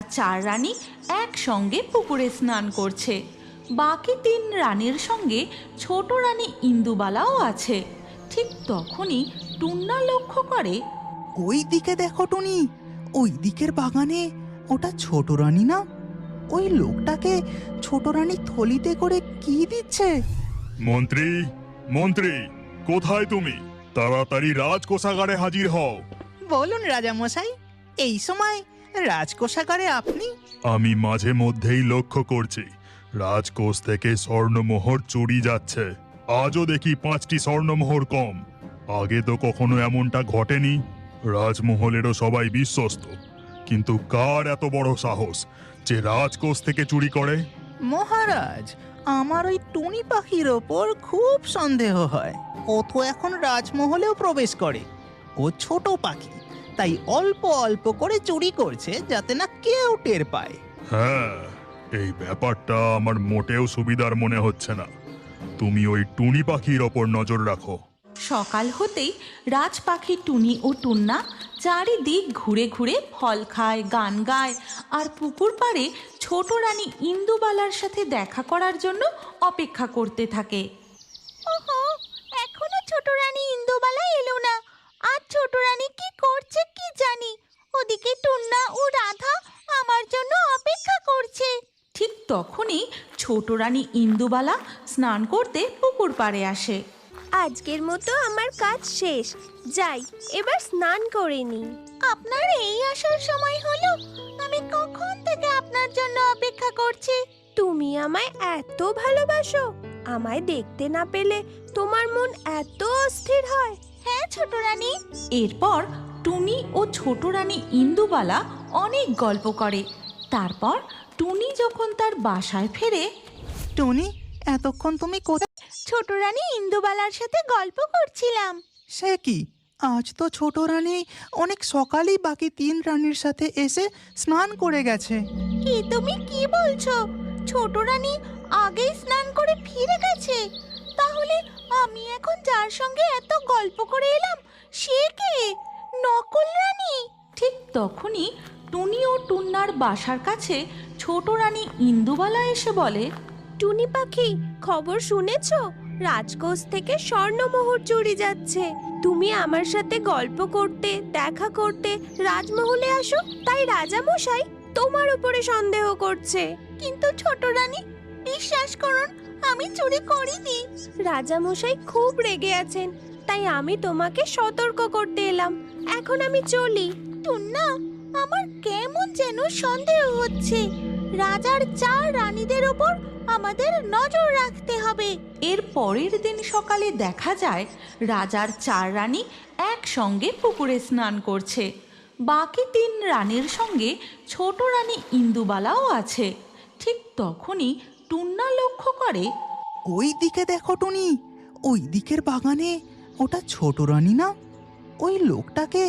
চার রানী একসঙ্গে পুকুরে স্নান করছে। বাকি তিন রানীর সঙ্গে ছোট রানী ইন্দুবালাও আছে। ঠিক তখনই টুন্না লক্ষ্য করে, ওই দিকে দেখো টুনি, ওই দিকের বাগানে ওটা ছোট রানী না? ওই লোকটাকে ছোট রানী থলিতে করে কি দিচ্ছে? মন্ত্রী, মন্ত্রী, কোথায় তুমি? তাড়াতাড়ি রাজকোষাগারে হাজির হও। বলুন রাজামশাই, এই সময় রাজকোষাগারে আপনি? আমি মাঝে মধ্যেই লক্ষ্য করছি রাজকোষ থেকে স্বর্ণমোহর চুরি যাচ্ছে। আজও দেখি 5টি স্বর্ণমোহর কম। আগে তো কখনো এমনটা ঘটেনি। রাজমহলেরও সবাই বিশ্বস্ত, কিন্তু কার এত বড় সাহস যে রাজকোষ থেকে চুরি করে? মহারাজ, আমার ওই টুনি পাখির ওপর খুব সন্দেহ হয়। ও তো এখন রাজমহলেও প্রবেশ করে। ও ছোট পাখি, তাই অল্প অল্প করে চুরি করছে যাতে না কেউ টের পায়। হ্যাঁ, এই ব্যাপারটা আমার মোটেও সুবিধার মনে হচ্ছে না। তুমি ওই টুনি পাখির ওপর নজর রাখো। সকাল হতেই রাজ পাখি টুনি ও টুন্না চারিদিক ঘুরে ঘুরে ফল খায়, গান গায় আর পুকুর পাড়ে ছোট রানী ইন্দুবালার সাথে দেখা করার জন্য অপেক্ষা করতে থাকে। ওহো, এখনো ছোট রানী ইন্দুবালা এলো না। আর ছোট রানী কি করছে কি জানি। ওদিকে টুন্না ও রাধা আমার জন্য অপেক্ষা করছে। ঠিক তখনই ছোট রানী ইন্দুবালা স্নান করতে পুকুর পাড়ে আসে। আজকের মতো আমার কাজ শেষ, যাই এবার স্নান করে নিই। আপনার এই আসার সময় হলো? আমি কখন থেকে আপনার জন্য অপেক্ষা করছি। তুমি আমায় এত ভালোবাসো, আমায় দেখতে না পেলে তোমার মন এত অস্থির হয়? হ্যাঁ ছোট রানী। এরপর টুনি ও ছোট রানী ইন্দুবালা অনেক গল্প করে। তারপর টুনি যখন তার বাসায় ফেরে, টুনি, এতক্ষণ তুমি কোথায়? ছোট রানী ইন্দুবালার সাথে গল্প করছিলাম। সে কি, আজ তো ছোট রানী অনেক সকালেই বাকি 3 রানীর সাথে এসে স্নান করে গেছে। কি তুমি কি বলছো? ছোট রানী আগেই স্নান করে ফিরে গেছে? তাহলে আমি এখন যার সঙ্গে এত গল্প করে এলাম সে কে? নকল রানী? ঠিক তখনই টুনি ও টুন্নার বাসার কাছে ছোট রানী ইন্দুবালা এসে বলে, টুনি পাখি, খবর শুনেছো? রাজকোষ থেকে স্বর্ণমোহর চুরি যাচ্ছে। তুমি আমার সাথে গল্প করতে, দেখা করতে রাজমহলে আসো, তাই রাজামশাই তোমার উপরে সন্দেহ করছে। কিন্তু ছোট রানী, বিশ্বাস করুন, আমি চুরি করিনি। রাজামশাই খুব রেগে আছেন, তাই আমি তোমাকে সতর্ক করতে এলাম। এখন আমি চলি। টুন্না, আমার কেমন যেন সন্দেহ হচ্ছে। রাজার 4 রানীদের ওপর আমাদের নজর রাখতে হবে। এর পরের দিন সকালে দেখা যায় রাজার 4 রানী একসঙ্গে পুকুরে স্নান করছে। বাকি 3 রানীর সঙ্গে ছোট রানী ইন্দুবালাও আছে। ঠিক তখনই টুন্না লক্ষ্য করে, ওই দিকে দেখো টুনি, ওই দিকের বাগানে ওটা ছোট রানী না? ওই লোকটাকে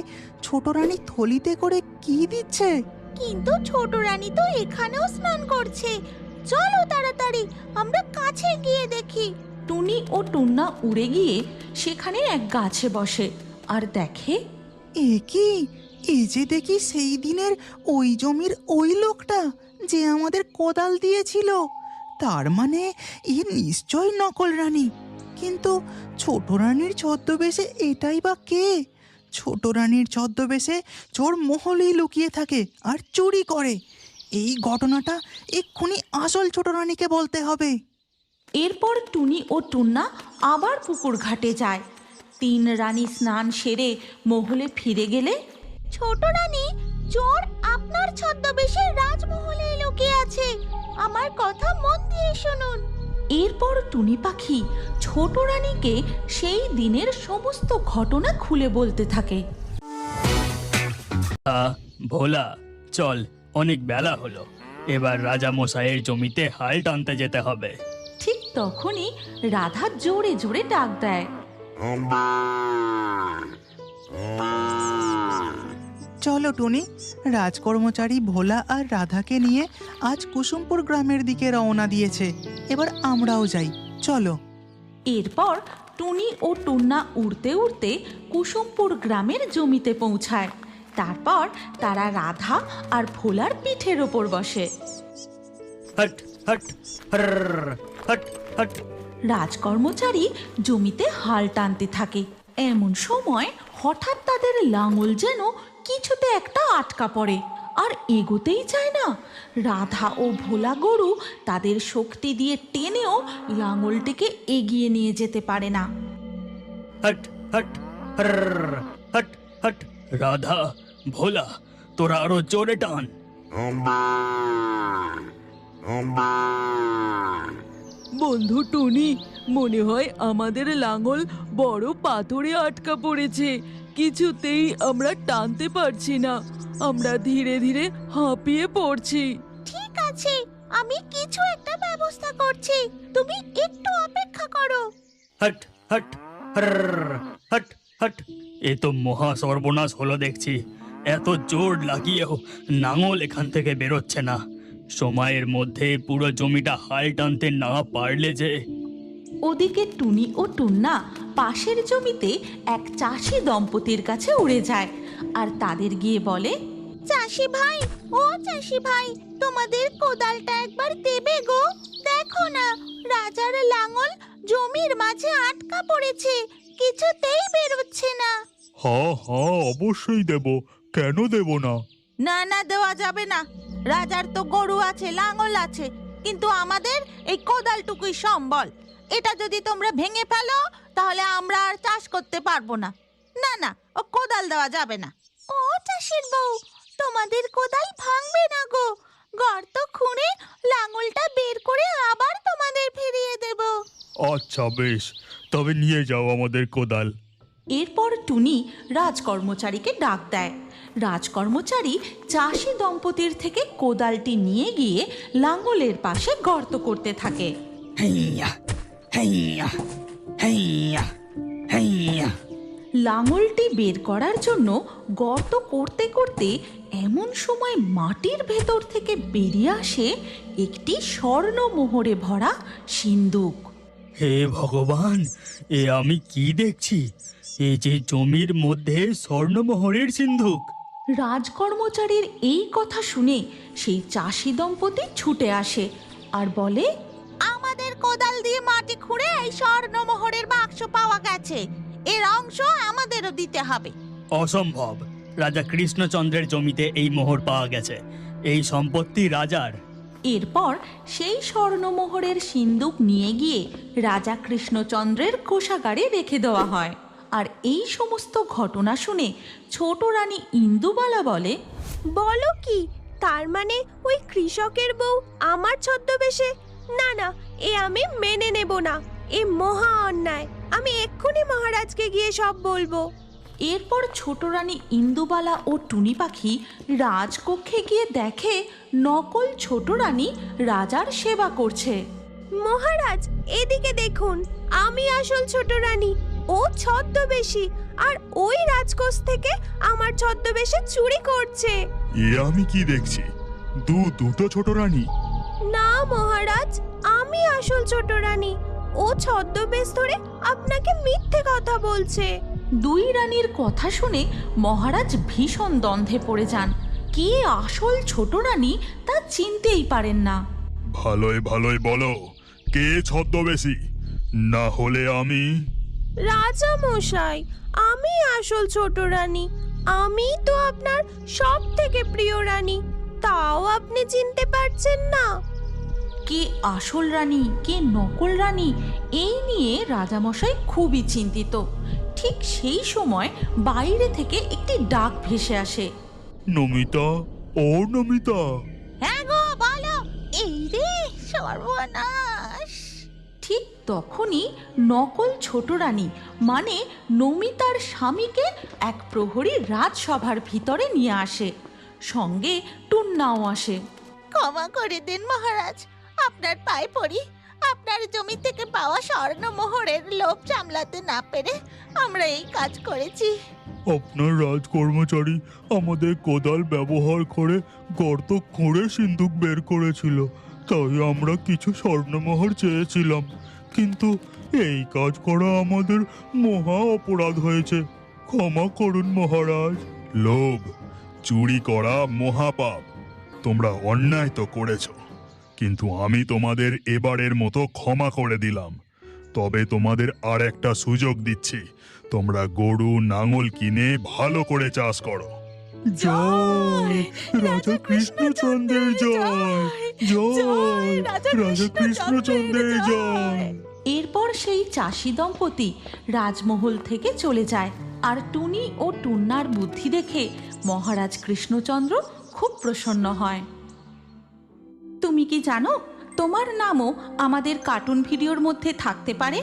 ছোট রানী থলিতে করে কি দিচ্ছে? কিন্তু ছোট রানী তো এখানেও স্নান করছে। চলো তাড়াতাড়ি আমরা কাছে গিয়ে দেখি। টুনি ও টুন্না উড়ে গিয়ে সেখানে এক গাছে বসে আর দেখে, এ কি, এই যে দেখি সেই দিনের ওই জমির ওই লোকটা যে আমাদের কোদাল দিয়েছিল। তার মানে এ নিশ্চয় নকল রানী। কিন্তু ছোট রানীর ছদ্মবেশে এটাই বা কে? ছোট রানীর ছদ্মবেশে চোর মহলেই লুকিয়ে থাকে আর চুরি করে। এই ঘটনাটা এক্ষুনি আসল ছোট রানীকে বলতে হবে। এরপর টুনি ও টুন্না আবার পুকুর ঘাটে যায়। 3 রানী স্নান সেরে মহলে ফিরে গেলে, ছোট রানী, চোর আপনার ছদ্মবেশে রাজমহলে লুকিয়ে আছে। আমার কথা মন দিয়ে শুনুন। এরপর টুনি পাখি ছোট রানীকে সেই দিনের সমস্ত ঘটনা খুলে বলতে থাকে। ভোলা, চল, অনেক বেলা হলো, এবার রাজা মশাইয়ের জমিতে হাল টানতে যেতে হবে। ঠিক তখনই রাধা জোরে জোরে ডাক দেয়, চলো টুনি, রাজকর্মচারী ভোলা আর রাধাকে নিয়ে আজ কুসুমপুর গ্রামের দিকে রওনা দিয়েছে। এবার আমরাও যাই, চলো। এরপর টুনি ও টুন্না উড়তে উড়তে কুসুমপুর গ্রামের জমিতে পৌঁছায়। তারপর তারা রাধা আর ভোলার পিঠের ওপর বসে। হট হট হর্র, হট হট। রাজকর্মচারী জমিতে হাল টানতে থাকে। এমন সময় হঠাৎ তাদের লাঙল যেন কিছুতে একটা আটকা পড়ে, আর এগোতেই চায় না। রাধা ও ভোলা গরু তাদের শক্তি দিয়ে টেনেও লাঙলটিকে এগিয়ে নিয়ে যেতে পারে না। হট হট হর্র, হট হট। রাধা, ভোলা, তোরা আরো জোরে টান। বন্ধু টুনি, মনে হয় আমাদের লাঙল বড় পাথরে আটকা পড়েছে। কিছুতেই আমরা টানতে পারছি না, আমরা ধীরে ধীরে হাঁপিয়ে পড়ছি। ঠিক আছে, আমি কিছু একটা ব্যবস্থা করছি, তুমি একটু অপেক্ষা করো। হট হট হর্র, হট হট। এ তো মহা সর্বনাশ হলো দেখছি। এত জোর লাগিয়েও নাঙল এখান থেকে বেরোচ্ছে না। সময়ের মধ্যে পুরো জমিটা হাল টানতে না পারলে যে। ওদিকে টুনি ও টুন্না পাশের জমিতে এক চাষি দম্পতির কাছে উড়ে যায় আর তাদের গিয়ে বলে, চাষি ভাই, ও চাষি ভাই, তোমাদের কোদালটা একবার দেবে গো? দেখো না, রাজার লাঙল জমির মাঝে আটকা পড়েছে, কিছুতেই বেরোচ্ছে না। হ্যাঁ হ্যাঁ, অবশ্যই দেব, কেন দেব না? না না, দেওয়া যাবে না। রাজার তো গরু আছে, লাঙল আছে, কিন্তু আমাদের এই কোদালটুকুই সম্বল। এটা যদি তোমরা ভেঙে ফেলো তাহলে আমরা আর চাষ করতে পারবো না। না না, ও কোদাল দেওয়া যাবে না। ও চাষির বউ, তোমাদের কোদাল ভাঙবে না গো, গর্ত খুঁড়ে লাঙলটা বের করে আবার তোমাদের ফিরিয়ে দেব। আচ্ছা বেশ, তবে নিয়ে যাও আমাদের কোদাল। এরপর টুনি রাজকর্মচারীকে ডাক দেয়। রাজকর্মচারী চাষি দম্পতির থেকে কোদালটি নিয়ে গিয়ে লাঙলের পাশে গর্ত করতে থাকে। হেইয়া হেইয়া হেইয়া হেইয়া। লাঙলটি বের করার জন্য গর্ত করতে করতে এমন সময় মাটির ভেতর থেকে বেরিয়ে আসে একটি স্বর্ণমোহরে ভরা সিন্দুক। হে ভগবান, এ আমি কি দেখছি? এই যে জমির মধ্যে স্বর্ণমোহরের সিন্ধুক। রাজকর্মচারীর এই কথা শুনে সেই চাষি দম্পতি ছুটে আসে আর বলে, আমাদের কোদাল দিয়ে মাটি খুঁড়ে এই স্বর্ণমোহরের বাক্স পাওয়া গেছে, এর অংশ আমাদেরও দিতে হবে। অসম্ভব, রাজা কৃষ্ণচন্দ্রের জমিতে এই মোহর পাওয়া গেছে, এই সম্পত্তি রাজার। এরপর সেই স্বর্ণমোহরের সিন্দুক নিয়ে গিয়ে রাজা কৃষ্ণচন্দ্রের কোষাগারে রেখে দেওয়া হয়। আর এই সমস্ত ঘটনা শুনে ছোট রানী ইন্দুবালা বলে, বলো কি, তার মানে ওই কৃষকের বউ আমার ছদ্মবেশে? না না, এ আমি মেনে নেব না, এ মহা অন্যায়। আমি এক্ষুনি মহারাজকে গিয়ে সব বলবো। এরপর ছোট রানী ইন্দুবালা ও টুনি পাখি রাজকক্ষে গিয়ে দেখে নকল ছোট রানী রাজার সেবা করছে। মহারাজ, এদিকে দেখুন, আমি আসল ছোট রানী, ও ছদ্মবেশী, আর ওই রাজকোষ থেকে আমার ছদ্মবেশে চুরি করছে। এ আমি কি দেখছি? দুটো ছোট রানী? না মহারাজ, আমি আসল ছোট রানী, ও ছদ্মবেশ ধরে আপনাকে মিথ্যে কথা বলছে। দুই রানীর কথা শুনে মহারাজ ভীষণ দ্বন্দ্বে পড়ে যান। কে আসল ছোট রানী তা চিনতেই পারেন না। ভালোই ভালোই বলো, কে ছদ্মবেশী? না হলে আমি। রাজা মশাই, আমি আসল ছোট রানী, আমি তো আপনার সব থেকে প্রিয় রানী, তাও আপনি চিনতে পারছেন না। কে আসল রানী কে নকল রানী এই নিয়ে রাজামশাই খুবই চিন্তিত। ঠিক সেই সময় বাইরে থেকে একটি ডাক ভেসে আসে। নমিতা, ও নমিতা। হ্যাঁ গো, বলো। এই রে সর্বনাশ! ঠিক তখনই নকল ছোট রানী মানে নমিতার স্বামীকে এক প্রহরী রাজসভার ভিতরে নিয়ে আসে। সঙ্গে টুন্নাও আসে। ক্ষমা করে দিন মহারাজ, আপনার পায়ে পড়ি। আপনার জমি থেকে পাওয়া স্বর্ণমোহরের লোভ সামলাতে না পেরে আমরা এই কাজ করেছি। আপনার রাজকর্মচারী আমাদের কোদাল ব্যবহার করে গর্ত খুঁড়ে সিন্দুক বের করেছিল, তাই আমরা কিছু স্বর্ণমোহর চেয়েছিলাম, কিন্তু এই কাজ করা আমাদের মহা অপরাধ হয়েছে। ক্ষমা করুন মহারাজ। লোভ, চুরি করা মহাপাপ। তোমরা অন্যায় তো করেছ, কিন্তু আমি তোমাদের এবারের মতো ক্ষমা করে দিলাম। তবে তোমাদের আর একটা সুযোগ দিচ্ছি, তোমরা গরু নাঙল কিনে ভালো করে চাষ করো। জয় রাজা কৃষ্ণচন্দ্রের জয়, জয় রাজা কৃষ্ণচন্দ্রের জয়। এরপর সেই চাষি দম্পতি রাজমহল থেকে চলে যায়। আর টুনি ও টুন্নার বুদ্ধি দেখে মহারাজ কৃষ্ণচন্দ্র খুব প্রসন্ন হয়। তুমি কি জানো, তোমার নামও আমাদের কার্টুন ভিডিওর মধ্যে থাকতে পারে।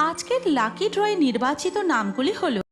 আজকের লাকি ড্রয়ে নির্বাচিত নামগুলি হলো